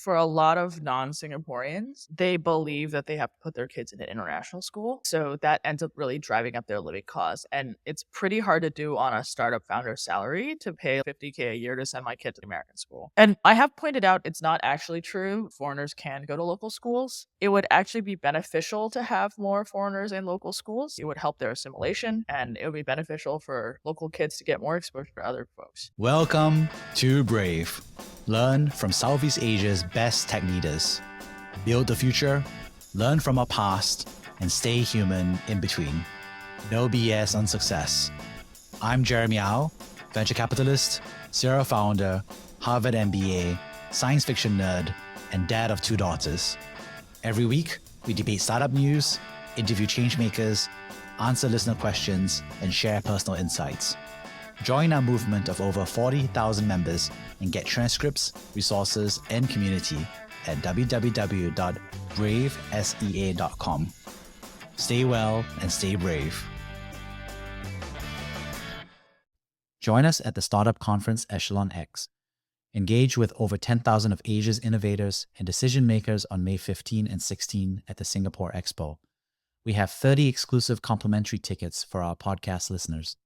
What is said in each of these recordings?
for a lot of non-Singaporeans, they believe that they have to put their kids in an international school. So that ends up really driving up their living costs. And it's pretty hard to do on a startup founder's salary to pay $50K a year to send my kid to American school. And I have pointed out it's not actually true. Foreigners can go to local schools. It would actually be beneficial to have more foreigners in local schools. It would help their assimilation, and it would be beneficial for local kids to get more exposure to other folks. Welcome to Brave. Learn from Southeast Asia's best tech leaders. Build the future, learn from our past, and stay human in between. No BS on success. I'm Jeremy Au, venture capitalist, serial founder, Harvard MBA, science fiction nerd, and dad of 2 daughters. Every week, we debate startup news, interview changemakers, answer listener questions, and share personal insights. Join our movement of over 40,000 members and get transcripts, resources, and community at www.bravesea.com. Stay well and stay brave. Join us at the Startup Conference Echelon X. Engage with over 10,000 of Asia's innovators and decision makers on May 15 and 16 at the Singapore Expo. We have 30 exclusive complimentary tickets for our podcast listeners.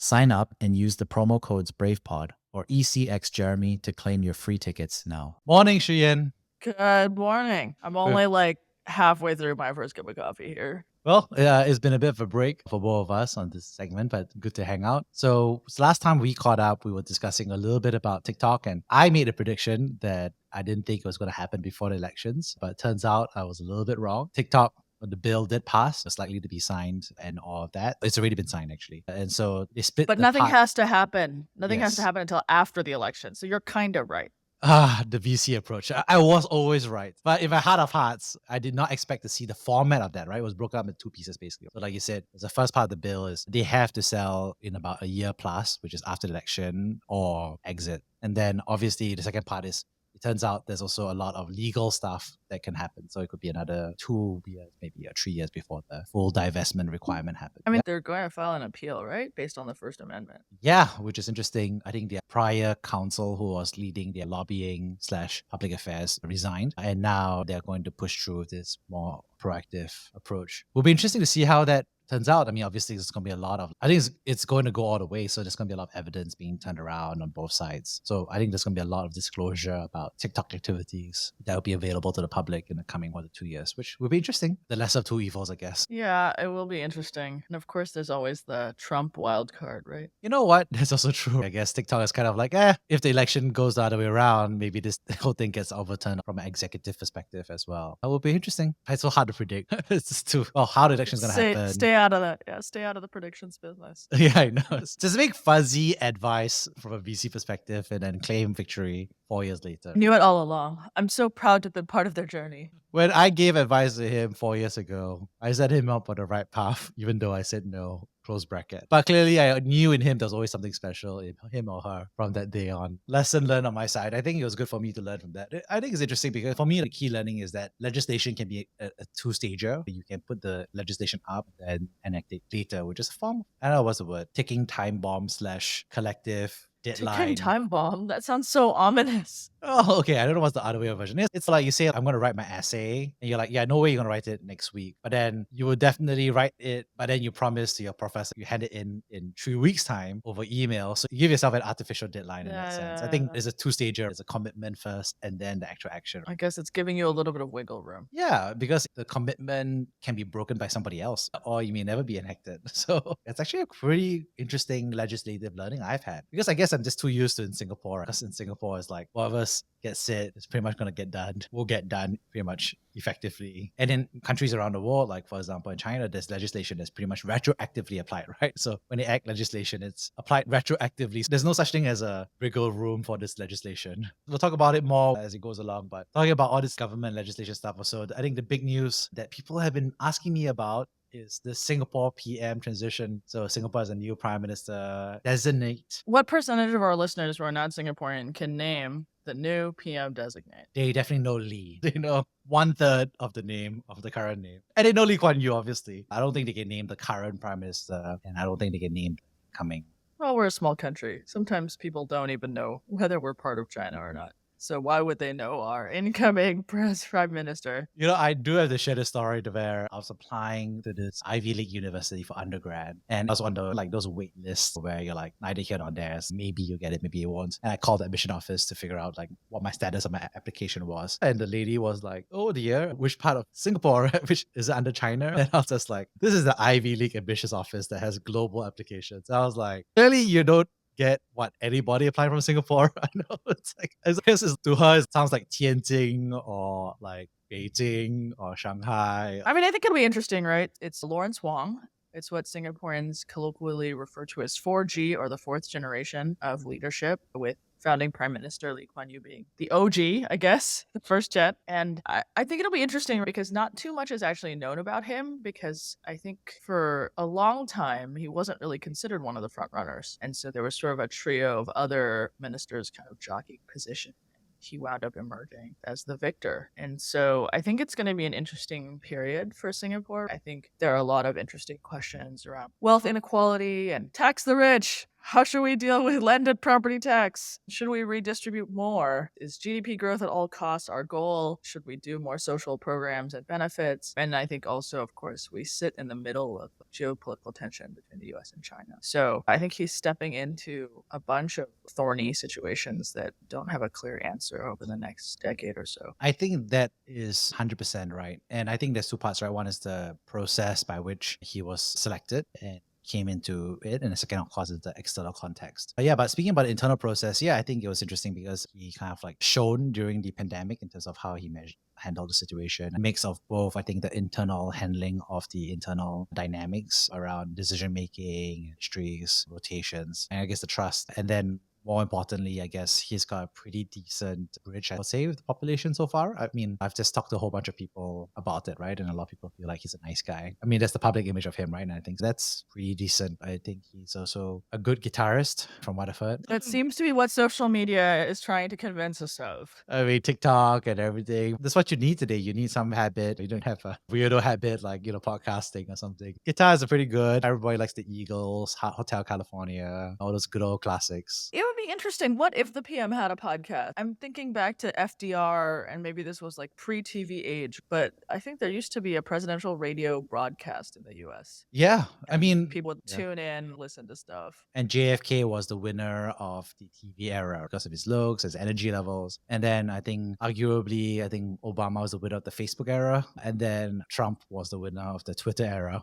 Sign up and use the promo codes BravePod or ECXJeremy to claim your free tickets now. Morning, Shiyan. Good morning. I'm only like halfway through my first cup of coffee here. Well, it's been a bit of a break for both of us on this segment, but good to hang out. So last time we caught up, we were discussing a little bit about TikTok, and I made a prediction that I didn't think it was going to happen before the elections, but it turns out I was a little bit wrong. TikTok, the bill did pass. It's likely to be signed and all of that. It's already been signed, actually. And so they split But nothing has to happen. Nothing has to happen until after the election. So you're kind of right. The VC approach. I was always right. But in my heart of hearts, I did not expect to see the format of that, right? It was broken up in 2 pieces, basically. So like you said, the first part of the bill is they have to sell in about a year plus, which is after the election, or exit. And then obviously the second part is, it turns out there's also a lot of legal stuff that can happen. So it could be another 2 years, maybe 3 years before the full divestment requirement happens. I mean, they're going to file an appeal, right? Based on the First Amendment. Yeah, which is interesting. I think the prior counsel who was leading their lobbying/public affairs resigned. And now they're going to push through this more proactive approach. Will be interesting to see how that turns out. I mean, obviously, there's going to be a lot of, I think it's going to go all the way. So there's going to be a lot of evidence being turned around on both sides. So I think there's going to be a lot of disclosure about TikTok activities that will be available to the public in the coming 1 to 2 years, which will be interesting. The lesser of two evils, I guess. Yeah, it will be interesting. And of course, there's always the Trump wild card, right? You know what? That's also true. I guess TikTok is kind of like, if the election goes the other way around, maybe this whole thing gets overturned from an executive perspective as well. That will be interesting. It's so hard to predict. It's just how the election's going to happen. Stay out of that. Yeah, stay out of the predictions business. Yeah, I know. Just make fuzzy advice from a VC perspective and then claim victory 4 years later. I knew it all along. I'm so proud to have been part of their journey. When I gave advice to him 4 years ago, I set him up on the right path, even though I said no. Close bracket. But clearly I knew in him there was always something special in him or her from that day on. Lesson learned on my side. I think it was good for me to learn from that. I think it's interesting because for me, the key learning is that legislation can be a two-stager. You can put the legislation up and enact it later, which is a form, I don't know what's the word, ticking time bomb/collective deadline. Ticking time bomb? That sounds so ominous. Oh, okay. I don't know what's the other way of version. It's like you say, I'm going to write my essay. And you're like, yeah, no way you're going to write it next week. But then you will definitely write it. But then you promise to your professor, you hand it in 3 weeks' time over email. So you give yourself an artificial deadline in that sense. I think there's a two-stager. There's a commitment first and then the actual action. I guess it's giving you a little bit of wiggle room. Yeah, because the commitment can be broken by somebody else or you may never be enacted. So it's actually a pretty interesting legislative learning I've had. Because I guess I'm just too used to in Singapore. Because in Singapore, it's like, whatever get said, it's pretty much going to get done. Will get done pretty much effectively. And in countries around the world, like for example in China, there's legislation that's pretty much retroactively applied, right? So when they act legislation, it's applied retroactively. There's no such thing as a wiggle room for this legislation. We'll talk about it more as it goes along, but talking about all this government legislation stuff also, I think the big news that people have been asking me about is the Singapore PM transition. So Singapore has a new prime minister designate. What percentage of our listeners who are not Singaporean can name the new PM designate? They definitely know Lee. They know 1/3 of the name of the current name. And they know Lee Kuan Yew, obviously. I don't think they can name the current prime minister, and I don't think they can name the coming. Well, we're a small country. Sometimes people don't even know whether we're part of China or not. So why would they know our incoming prime minister? I do have to share the story to where I was applying to this Ivy League university for undergrad. And I was on those wait lists where you're like, neither here nor there. So maybe you get it, maybe you won't. And I called the admission office to figure out like what my status of my application was. And the lady was like, oh dear, which part of Singapore, which is it under China? And I was just like, this is the Ivy League admissions office that has global applications. I was like, clearly you don't get what anybody applying from Singapore. I know it's like, I guess to her it sounds like Tianjin or like Beijing or Shanghai. I mean, I think it'll be interesting, right? It's Lawrence Wong. It's what Singaporeans colloquially refer to as 4G, or the fourth generation of leadership, with founding Prime Minister Lee Kuan Yew being the OG, I guess, the first jet. And I think it'll be interesting because not too much is actually known about him, because I think for a long time he wasn't really considered one of the front runners. And so there was sort of a trio of other ministers kind of jockeying position. He wound up emerging as the victor. And so I think it's going to be an interesting period for Singapore. I think there are a lot of interesting questions around wealth inequality and tax the rich. How should we deal with landed property tax? Should we redistribute more? Is GDP growth at all costs our goal? Should we do more social programs and benefits? And I think also, of course, we sit in the middle of geopolitical tension between the US and China. So I think he's stepping into a bunch of thorny situations that don't have a clear answer over the next decade or so. I think that is 100% right. And I think there's two parts, right? One is the process by which he was selected and came into it, and the second, of course, is the external context. But speaking about the internal process, I think it was interesting because he kind of like shone during the pandemic in terms of how he handled the situation. A mix of both, I think, the internal handling of the internal dynamics around decision making, industries, rotations, and I guess the trust, and then more importantly, I guess he's got a pretty decent bridge, I would say, with the population so far. I mean, I've just talked to a whole bunch of people about it, right? And a lot of people feel like he's a nice guy. I mean, that's the public image of him, right? And I think that's pretty decent. I think he's also a good guitarist, from what I've heard. That seems to be what social media is trying to convince us of. I mean, TikTok and everything. That's what you need today. You need some habit. You don't have a weirdo habit like, podcasting or something. Guitars are pretty good. Everybody likes the Eagles, Hotel California, all those good old classics. It would be interesting. What if the PM had a podcast? I'm thinking back to FDR, and maybe this was like pre-TV age, but I think there used to be a presidential radio broadcast in the US. Yeah. I mean, people would tune in, listen to stuff. And JFK was the winner of the TV era because of his looks, his energy levels. And then I think, arguably, Obama was the winner of the Facebook era. And then Trump was the winner of the Twitter era.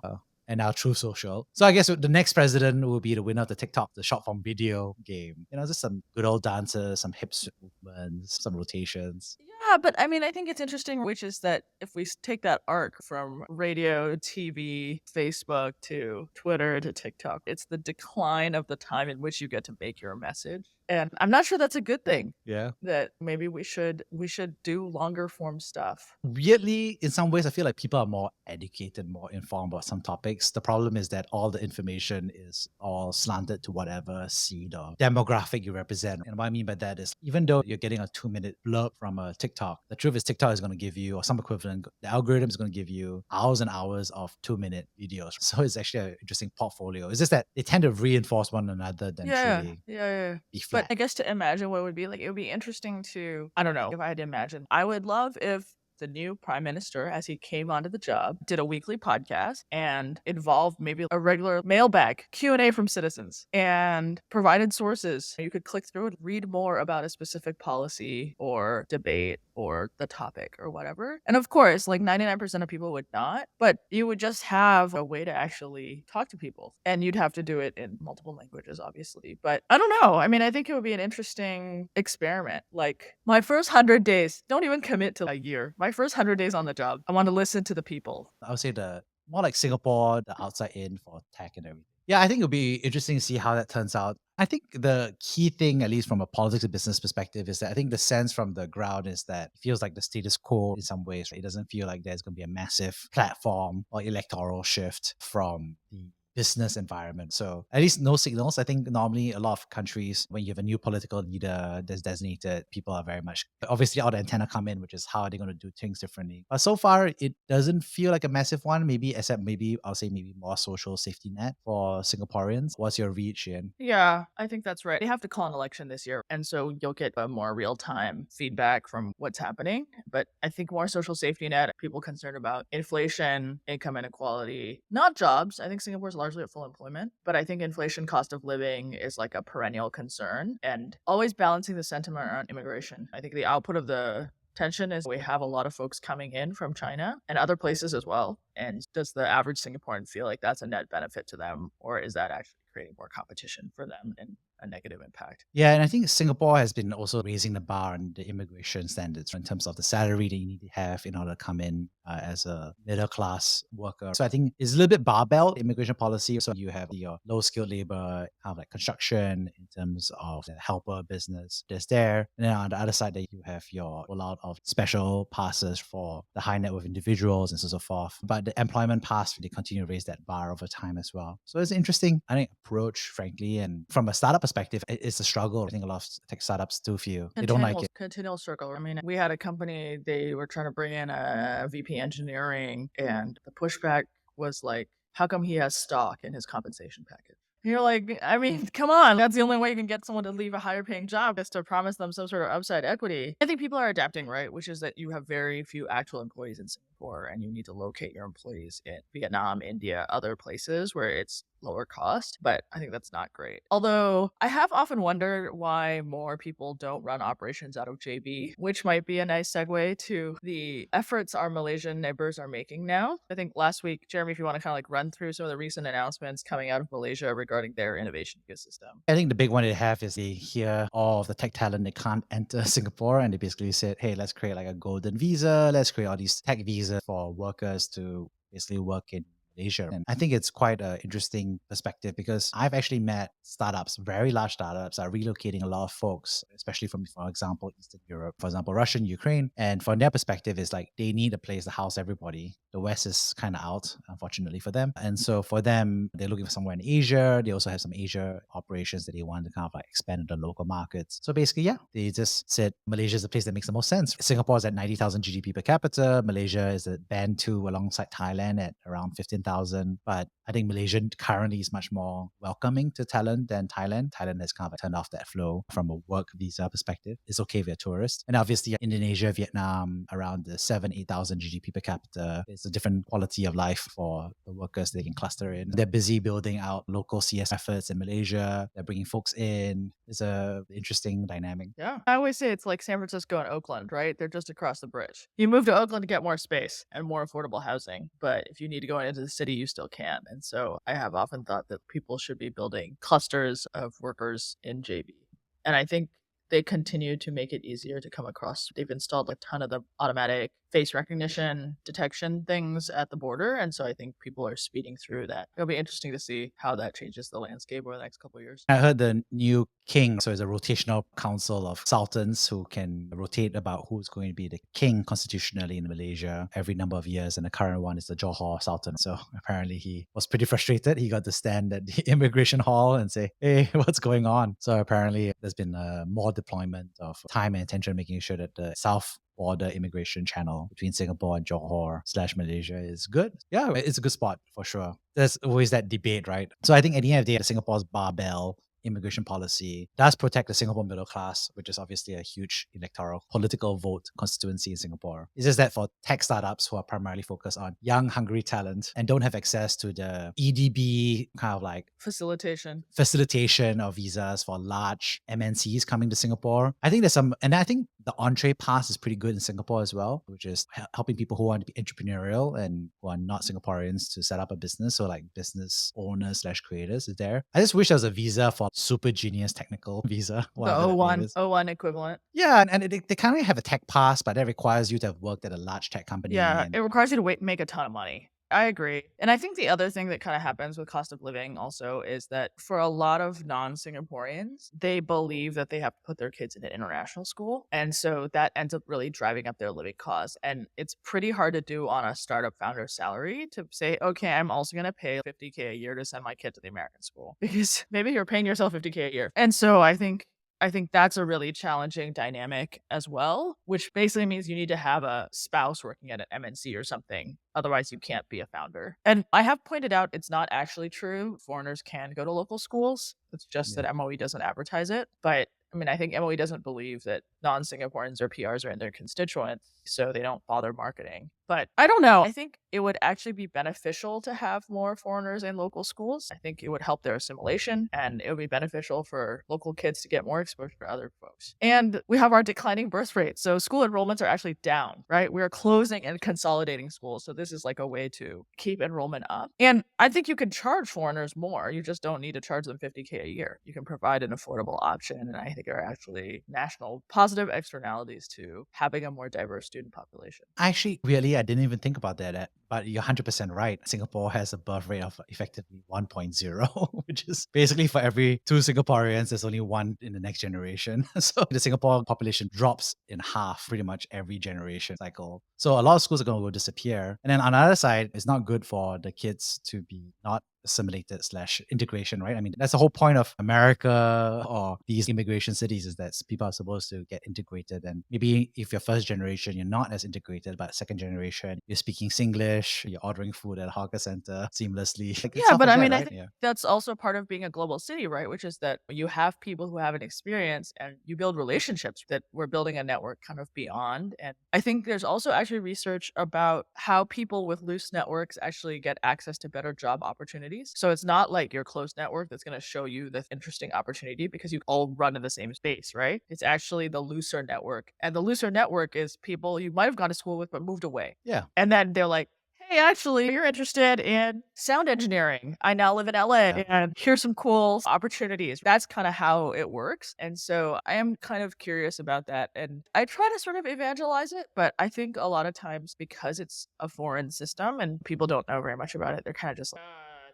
And now True Social. So I guess the next president will be the winner of the TikTok, the short form video game. Just some good old dances, some hips movements, some rotations. Yeah, but I mean, I think it's interesting, which is that if we take that arc from radio, TV, Facebook to Twitter to TikTok, it's the decline of the time in which you get to make your message. And I'm not sure that's a good thing. Yeah. That maybe we should do longer form stuff. Weirdly, in some ways, I feel like people are more educated, more informed about some topics. The problem is that all the information is all slanted to whatever seed or demographic you represent. And what I mean by that is, even though you're getting a 2-minute blurb from a TikTok, the truth is TikTok is going to give you, or some equivalent, the algorithm is going to give you hours and hours of 2-minute videos. So it's actually an interesting portfolio. It's just that they tend to reinforce one another than truly be flat. But I guess to imagine what it would be like, it would be interesting to, I don't know, if I had to imagine, I would love if the new prime minister, as he came onto the job, did a weekly podcast and involved maybe a regular mailbag Q&A from citizens and provided sources. You could click through and read more about a specific policy or debate or the topic or whatever. And of course, like 99% of people would not, but you would just have a way to actually talk to people. And you'd have to do it in multiple languages, obviously. But I don't know. I mean, I think it would be an interesting experiment. Like my first 100 days, don't even commit to a year. My first 100 days on the job, I want to listen to the people. I would say the more like Singapore, the outside in for tech and everything. Yeah, I think it'll be interesting to see how that turns out. I think the key thing, at least from a politics and business perspective, is that I think the sense from the ground is that it feels like the status quo in some ways. Right? It doesn't feel like there's going to be a massive platform or electoral shift from the business environment. So at least no signals. I think normally a lot of countries, when you have a new political leader that's designated, people are very much, obviously all the antenna come in, which is how are they going to do things differently. But so far, it doesn't feel like a massive one, maybe except maybe I'll say maybe more social safety net for Singaporeans. What's your read, Shian? Yeah, I think that's right. They have to call an election this year, and so you'll get a more real-time feedback from what's happening. But I think more social safety net, people concerned about inflation, income inequality, not jobs. I think Singapore's largely at full employment, but I think inflation, cost of living is like a perennial concern, and always balancing the sentiment around immigration. I think the output of the tension is we have a lot of folks coming in from China and other places as well. And does the average Singaporean feel like that's a net benefit to them, or is that actually creating more competition for them and a negative impact? Yeah, and I think Singapore has been also raising the bar on the immigration standards in terms of the salary that you need to have in order to come in as a middle class worker. So I think it's a little bit barbell immigration policy. So you have your low skilled labor, kind of like construction in terms of the helper business that's there. And then on the other side, that you have your rollout of special passes for the high net worth individuals and so forth. But the employment pass, they continue to raise that bar over time as well. So it's an interesting, I think, approach, frankly. And from a startup perspective, it's a struggle. I think a lot of tech startups do feel they don't like it. Continual circle. I mean, we had a company, they were trying to bring in a VP engineering, and the pushback was like, how come he has stock in his compensation package? You're like, I mean, come on. That's the only way you can get someone to leave a higher paying job is to promise them some sort of upside equity. I think people are adapting, right? Which is that you have very few actual employees in Singapore, and you need to locate your employees in Vietnam, India, other places where it's lower cost. But I think that's not great. Although I have often wondered why more people don't run operations out of JB, which might be a nice segue to the efforts our Malaysian neighbors are making now. I think last week, Jeremy, if you want to kind of like run through some of the recent announcements coming out of Malaysia regarding their innovation ecosystem. I think the big one they have is they hear all of the tech talent that can't enter Singapore, and they basically said, hey, let's create like a golden visa. Let's create all these tech visas for workers to basically work in Malaysia. And I think it's quite an interesting perspective because I've actually met startups, very large startups, are relocating a lot of folks, especially from, for example, Eastern Europe, for example, Russia and Ukraine. And from their perspective, it's like they need a place to house everybody. The West is kind of out, unfortunately for them. And so for them, they're looking for somewhere in Asia. They also have some Asia operations that they want to kind of like expand in the local markets. So basically, yeah, they just said Malaysia is the place that makes the most sense. Singapore is at 90,000 GDP per capita. Malaysia is at band 2 alongside Thailand at around 15,000. But I think Malaysia currently is much more welcoming to talent than Thailand. Thailand has kind of turned off that flow from a work visa perspective. It's okay if you're a tourist. And obviously Indonesia, Vietnam, around the 8,000 GDP per capita. It's a different quality of life for the workers they can cluster in. They're busy building out local CS efforts in Malaysia. They're bringing folks in. It's a interesting dynamic. Yeah. I always say it's like San Francisco and Oakland, right? They're just across the bridge. You move to Oakland to get more space and more affordable housing, but if you need to go into the city, you still can. And so I have often thought that people should be building clusters of workers in JB. And I think they continue to make it easier to come across. They've installed a ton of the automatic face recognition detection things at the border. And so I think people are speeding through that. It'll be interesting to see how that changes the landscape over the next couple of years. I heard the new king, so it's a rotational council of sultans who can rotate about who's going to be the king constitutionally in Malaysia every number of years. And the current one is the Johor Sultan. So apparently he was pretty frustrated. He got to stand at the immigration hall and say, hey, what's going on? So apparently there's been more deployment of time and attention making sure that the south border immigration channel between Singapore and Johor/Malaysia is good. Yeah, it's a good spot for sure. There's always that debate, right? So I think at the end of the day, Singapore's barbell immigration policy does protect the Singapore middle class, which is obviously a huge electoral political vote constituency in Singapore. It's just that for tech startups who are primarily focused on young, hungry talent and don't have access to the EDB kind of like facilitation of visas for large MNCs coming to Singapore. I think there's some, and I think the entree pass is pretty good in Singapore as well, which is helping people who want to be entrepreneurial and who are not Singaporeans to set up a business. So like business owners/creators is there. I just wish there was a visa for super genius technical visa. The O1 equivalent. Yeah, and they kind of have a tech pass, but that requires you to have worked at a large tech company. Yeah, it requires you to make a ton of money. I agree. And I think the other thing that kind of happens with cost of living also is that for a lot of non-Singaporeans, they believe that they have to put their kids in an international school. And so that ends up really driving up their living costs. And it's pretty hard to do on a startup founder salary to say, okay, I'm also going to pay 50K a year to send my kid to the American school because maybe you're paying yourself 50K a year. And so I think that's a really challenging dynamic as well, which basically means you need to have a spouse working at an MNC or something. Otherwise, you can't be a founder. And I have pointed out it's not actually true. Foreigners can go to local schools. It's just Yeah. that MOE doesn't advertise it. But I mean, I think MOE doesn't believe that non Singaporeans or PRs are in their constituents, so they don't bother marketing. But I don't know. I think it would actually be beneficial to have more foreigners in local schools. I think it would help their assimilation and it would be beneficial for local kids to get more exposure to other folks. And we have our declining birth rate. So school enrollments are actually down, right? We are closing and consolidating schools. So this is like a way to keep enrollment up. And I think you can charge foreigners more. You just don't need to charge them 50K a year. You can provide an affordable option. And I think there are actually national positive externalities to having a more diverse student population. Actually, really, I didn't even think about that. But you're 100% right. Singapore has a birth rate of effectively 1.0, which is basically for every two Singaporeans, there's only one in the next generation. So the Singapore population drops in half pretty much every generation cycle. So a lot of schools are going to go disappear. And then on the other side, it's not good for the kids to be not assimilated slash integration, right? I mean, that's the whole point of America or these immigration cities is that people are supposed to get integrated. And maybe if you're first generation, you're not as integrated, but second generation, you're speaking Singlish, you're ordering food at a hawker center seamlessly. Like, it's Yeah, stuff but like I that, mean, I right? think Yeah. that's also part of being a global city, right? Which is that you have people who have an experience and you build relationships that we're building a network kind of beyond. And I think there's also actually research about how people with loose networks actually get access to better job opportunities. So it's not like your close network that's going to show you this interesting opportunity because you all run in the same space, right? It's actually the looser network. And the looser network is people you might have gone to school with but moved away. Yeah. And then they're like, hey, actually, you're interested in sound engineering. I now live in LA Yeah. and here's some cool opportunities. That's kind of how it works. And so I am kind of curious about that. And I try to sort of evangelize it, but I think a lot of times because it's a foreign system and people don't know very much about it, they're kind of just like,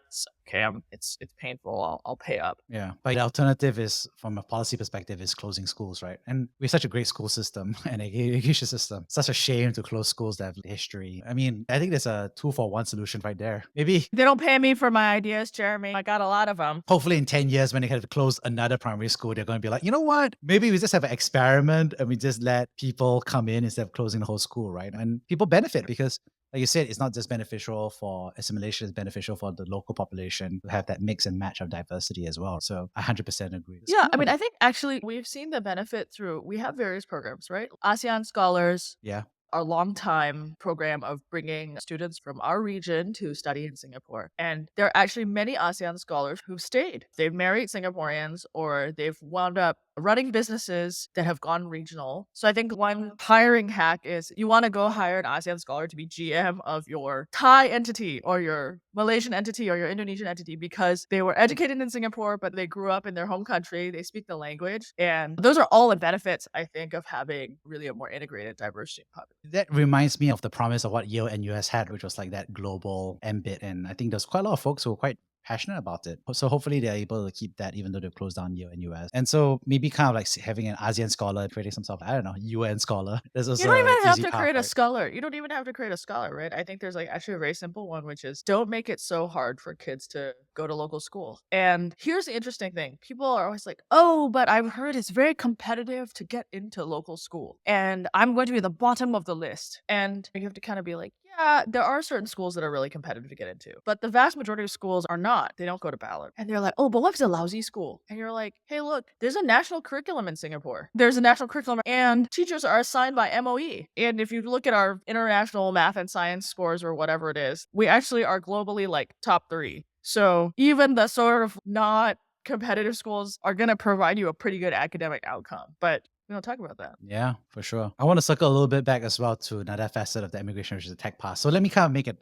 it's okay. It's painful. I'll pay up. Yeah. But the alternative is, from a policy perspective, is closing schools, right? And we have such a great school system and education system. Such a shame to close schools that have history. I mean, I think there's a 2-for-1 solution right there. Maybe They don't pay me for my ideas, Jeremy. I got a lot of them. hopefully in 10 years when they have to close another primary school, they're going to be like, you know what? Maybe we just have an experiment and we just let people come in instead of closing the whole school, right? And people benefit because, like you said, it's not just beneficial for assimilation, it's beneficial for the local population to have that mix and match of diversity as well. So I 100% agree. Yeah, I mean, I think actually we've seen the benefit through, we have various programs, right? ASEAN Scholars, Yeah. our long-time program of bringing students from our region to study in Singapore. And there are actually many ASEAN scholars who've stayed. They've married Singaporeans or they've wound up running businesses that have gone regional. So I think one hiring hack is you want to go hire an ASEAN scholar to be GM of your Thai entity or your Malaysian entity or your Indonesian entity because they were educated in Singapore, but they grew up in their home country. They speak the language. And those are all the benefits, I think, of having really a more integrated, diverse student population. That reminds me of the promise of what Yale and US had, which was like that global MBIT. And I think there's quite a lot of folks who are quite passionate about it. So hopefully they're able to keep that even though they've closed down Yale and US. And so maybe kind of like having an ASEAN scholar, creating some sort of, I don't know, UN scholar. There's also You don't even an have easy to path, create a right? scholar. You don't even have to create a scholar, right? I think there's like actually a very simple one, which is don't make it so hard for kids to go to local school. And here's the interesting thing. People are always like, oh, but I've heard it's very competitive to get into local school. And I'm going to be the bottom of the list. And you have to kind of be like, yeah, there are certain schools that are really competitive to get into, but the vast majority of schools are not. They don't go to ballot. And they're like, oh, but what if it's a lousy school? And you're like, hey, look, there's a national curriculum in Singapore. There's a national curriculum and teachers are assigned by MOE. And if you look at our international math and science scores or whatever it is, we actually are globally like top 3. So even the sort of not competitive schools are going to provide you a pretty good academic outcome. But we don't talk about that. Yeah, for sure. I want to circle a little bit back as well to another facet of the immigration, which is the tech pass. So let me kind of make an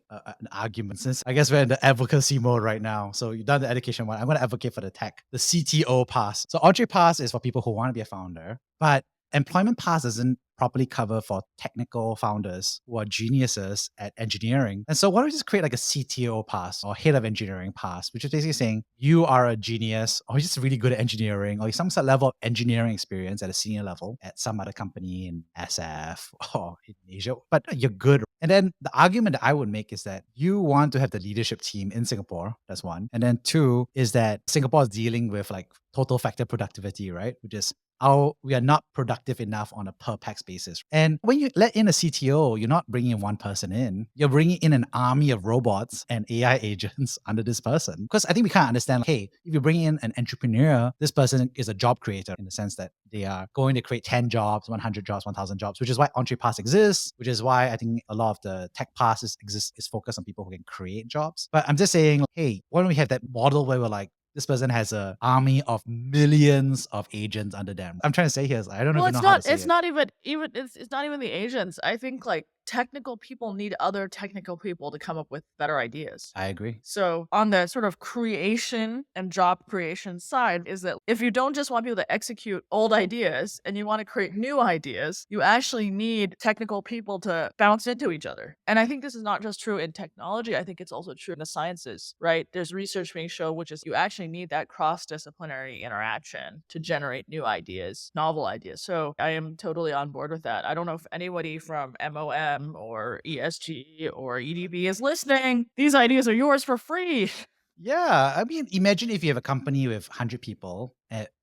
argument since I guess we're in the advocacy mode right now. So you've done the education one. I'm going to advocate for the tech, the CTO pass. So Entree pass is for people who want to be a founder, but employment pass doesn't properly cover for technical founders who are geniuses at engineering. And so why don't we just create like a CTO pass or head of engineering pass, which is basically saying you are a genius or you're just really good at engineering or you some sort of level of engineering experience at a senior level at some other company in SF or in Asia, but you're good. And then the argument that I would make is that you want to have the leadership team in Singapore. That's one. And then two is that Singapore is dealing with like total factor productivity, right? Which is how we are not productive enough on a per pax basis. And when you let in a CTO, you're not bringing one person in, you're bringing in an army of robots and AI agents under this person. Because I think we can't understand, hey, if you bring in an entrepreneur, this person is a job creator in the sense that they are going to create 10 jobs, 100 jobs, 1,000 jobs, which is why Entree Pass exists, which is why I think a lot of the tech passes exist is focused on people who can create jobs. But I'm just saying, hey, why don't we have that model where we're like, this person has an army of millions of agents under them. I'm trying to say here is I don't Well, even know how to say it's it. not even it's not even the agents. I think like technical people need other technical people to come up with better ideas. I agree. So on the sort of creation and job creation side is that if you don't just want people to execute old ideas and you want to create new ideas, you actually need technical people to bounce into each other. And I think this is not just true in technology. I think it's also true in the sciences, right? There's research being shown, which is you actually need that cross-disciplinary interaction to generate new ideas, novel ideas. So I am totally on board with that. I don't know if anybody from MOM or ESG or EDB is listening. These ideas are yours for free. Yeah. I mean, imagine if you have a company with 100 people,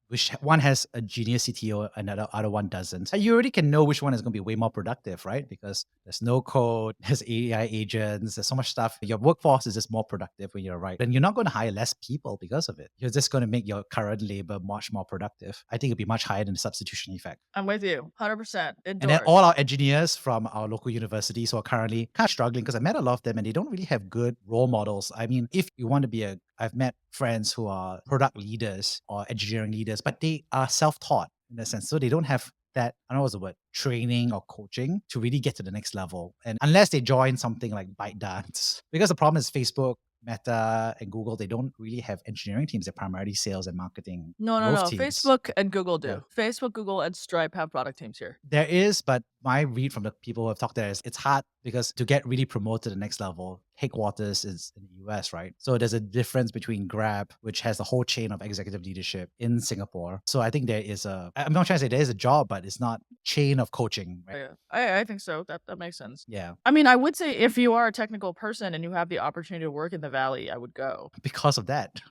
which one has a genius CTO, another other one doesn't. You already can know which one is going to be way more productive, right? Because there's no code, there's AI agents, there's so much stuff. Your workforce is just more productive when you're right. Then you're not going to hire less people because of it. You're just going to make your current labor much more productive. I think it'd be much higher than the substitution effect. I'm with you, 100%. And then Endorse. all our engineers from our local universities who are currently kind of struggling because I met a lot of them and they don't really have good role models. I mean, if you want to be I've met friends who are product leaders or engineering leaders, but they are self-taught in a sense. So they don't have that, I don't know what's the word, training or coaching to really get to the next level. And unless they join something like ByteDance, because the problem is Facebook, Meta, and Google, they don't really have engineering teams. They're primarily sales and marketing growth teams. Facebook and Google do. Yeah. Facebook, Google, and Stripe have product teams here. There is, but my read from the people who have talked there is it's hard because to get really promoted to the next level, headquarters is in the US, right? So there's a difference between Grab, which has the whole chain of executive leadership in Singapore. So I think there is I'm not trying to say there is a job, but it's not chain of coaching, right? Yeah, I think so. That makes sense. Yeah. I mean, I would say if you are a technical person and you have the opportunity to work in the Valley, I would go. Because of that.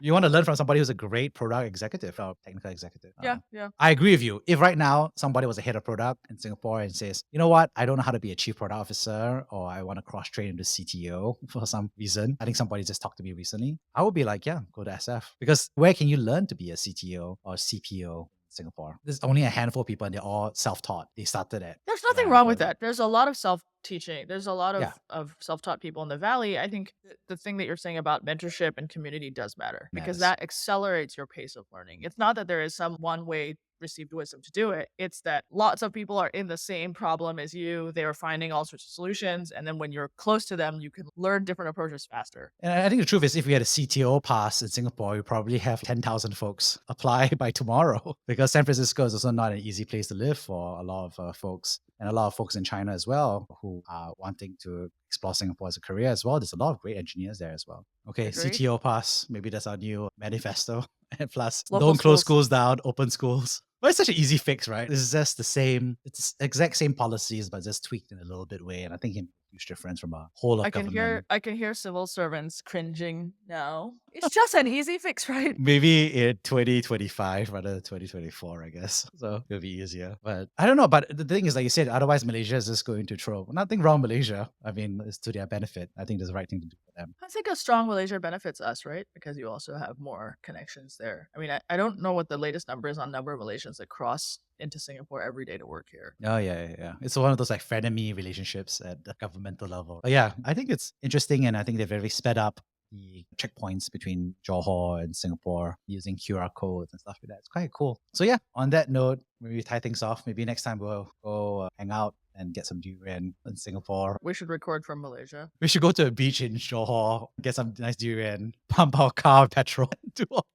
You want to learn from somebody who's a great product executive or technical executive. Yeah. I agree with you. If right now somebody was a head of product in Singapore and says, you know what, I don't know how to be a chief product officer or I want to cross train into CTO for some reason. I think somebody just talked to me recently. I would be like, yeah, go to SF. Because where can you learn to be a CTO or CPO? Singapore. There's only a handful of people and they're all self-taught. They started at. There's nothing wrong with that. There's a lot of self-teaching. There's a lot of self-taught people in the Valley. I think the thing that you're saying about mentorship and community does matter because that accelerates your pace of learning. It's not that there is some one way received wisdom to do it. It's that lots of people are in the same problem as you. They are finding all sorts of solutions. And then when you're close to them, you can learn different approaches faster. And I think the truth is if we had a CTO pass in Singapore, we probably have 10,000 folks apply by tomorrow because San Francisco is also not an easy place to live for a lot of folks and a lot of folks in China as well who are wanting to explore Singapore as a career as well. There's a lot of great engineers there as well. Okay, Agreed. CTO pass. Maybe that's our new manifesto. And plus, Local don't close schools down, open schools. But it's such an easy fix, right? It's just the same, it's exact same policies, but just tweaked in a little bit way. And I think it makes a huge difference from a whole of government. I can hear civil servants cringing now. It's just an easy fix, right? Maybe in 2025 rather than 2024, I guess. So it'll be easier. But I don't know. But the thing is, like you said, otherwise Malaysia is just going to throw. Nothing wrong with Malaysia. I mean, it's to their benefit. I think that's the right thing to do for them. I think a strong Malaysia benefits us, right? Because you also have more connections there. I mean, I don't know what the latest number is on number of Malaysians that cross into Singapore every day to work here. Oh, yeah. It's one of those like frenemy relationships at the governmental level. But yeah, I think it's interesting and I think they're very sped up the checkpoints between Johor and Singapore using QR codes and stuff like that. It's quite cool. So yeah, on that note, maybe we tie things off. Maybe next time we'll go hang out and get some durian in Singapore. We should record from Malaysia. We should go to a beach in Johor, get some nice durian, pump our car with petrol.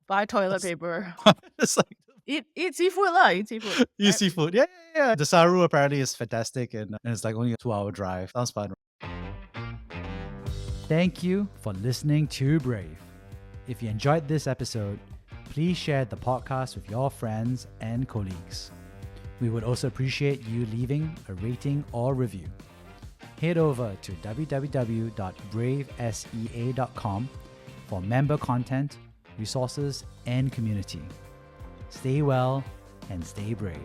Buy toilet paper. It's like Eat seafood lah. Eat seafood. Eat seafood. Yeah, yeah, yeah. The Saru apparently is fantastic and it's like only a 2-hour drive. Sounds fun. Thank you for listening to Brave. If you enjoyed this episode, please share the podcast with your friends and colleagues. We would also appreciate you leaving a rating or review. Head over to www.bravesea.com for member content, resources, and community. Stay well and stay brave.